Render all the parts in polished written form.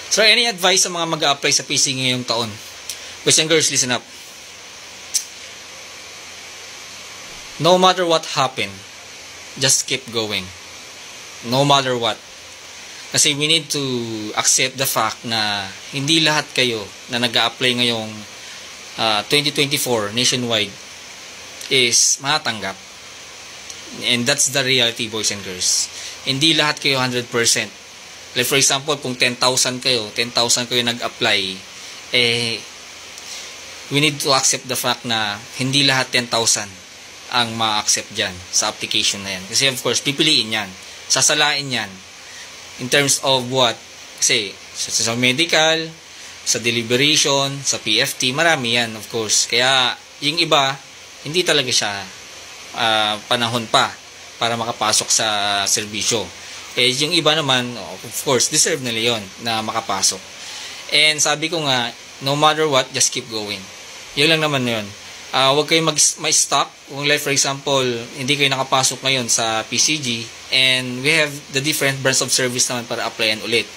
So, any advice sa mga mag-a-apply sa PC ngayong taon? Boys and girls, listen up. No matter what happen, just keep going. No matter what. Kasi we need to accept the fact na hindi lahat kayo na nag-a-apply ngayong 2024 nationwide is matanggap. And that's the reality, boys and girls. Hindi lahat kayo 100%. Like for example, kung 10,000 kayo nag-apply, we need to accept the fact na hindi lahat 10,000 ang ma-accept dyan sa application na yan. Kasi of course, pipiliin yan. Sasalain yan. In terms of what? Kasi sa medical, sa deliberation, sa PFT, marami yan of course. Kaya yung iba, hindi talaga siya panahon pa para makapasok sa serbisyo. Yung iba naman, of course, deserve nila yun na makapasok. And sabi ko nga, no matter what, just keep going. Yun lang naman yun. Huwag kayong ma-stop. Kung like for example, hindi kayo nakapasok ngayon sa PCG, and we have the different branch of service naman para applyan ulit.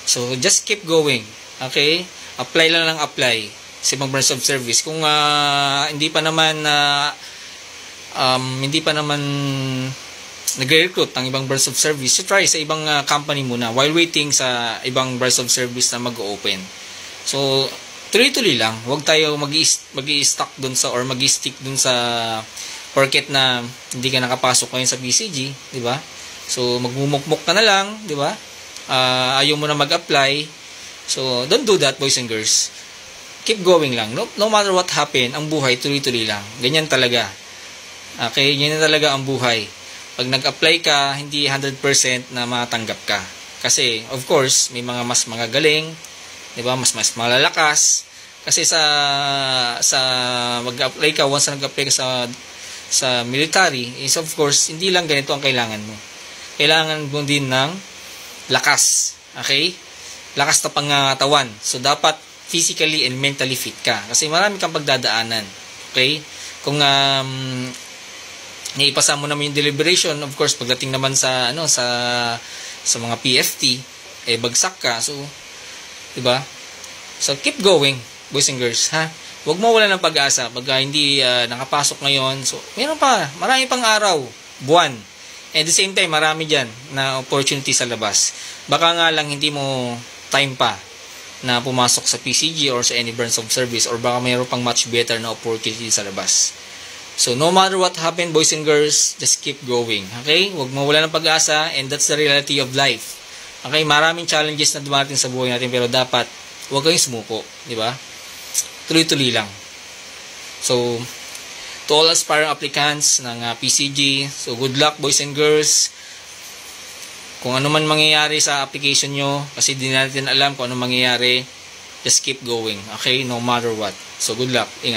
So, just keep going. Okay? Apply lang ng apply sa ibang branch of service. Kung hindi pa naman nagre-recruit ang ibang branch of service, so try sa ibang company muna while waiting sa ibang branch of service na mag-open. So, tuloy-tuloy lang. Huwag tayo mag-i-stuck dun sa or mag-i-stick dun sa porket na hindi ka nakapasok ngayon sa PCG, di ba? So, magmumukmuk ka na lang, di ba? Ayaw mo na mag-apply. So, don't do that, boys and girls. Keep going lang. No matter what happen, ang buhay, tuloy-tuloy lang. Ganyan talaga. Okay? Ganyan talaga ang buhay. Pag nag-apply ka, hindi 100% na matanggap ka. Kasi, of course, may mga mas magagaling, di ba? Mas malalakas. Kasi sa mag-apply ka, once na nag-apply ka sa military, is of course, hindi lang ganito ang kailangan mo. Kailangan mo din ng lakas. Okay? Lakas na pangangatawan. So, dapat physically and mentally fit ka. Kasi marami kang pagdadaanan. Okay? Kung naipasa mo naman yung deliberation, of course, pagdating naman sa mga PFT, bagsak ka. So, diba? So, keep going, boys and girls, ha? Huwag mo wala ng pag-asa pag hindi nakapasok ngayon. So, meron pa, marami pang araw, buwan. And at the same time, marami dyan na opportunity sa labas. Baka nga lang hindi mo time pa na pumasok sa PCG or sa any branch of service, or baka mayroon pang much better na opportunity sa labas. So, no matter what happen, boys and girls, just keep going. Okay? Huwag mawala ng pag-asa, and that's the reality of life. Okay? Maraming challenges na dumating sa buhay natin, pero dapat huwag kayong sumuko. Di ba? Tuloy-tuloy lang. So, to all aspiring applicants ng PCG, so good luck, boys and girls. Kung ano man mangyayari sa application nyo, kasi di natin alam kung ano mangyayari, just keep going. Okay? No matter what. So, good luck. Ingat.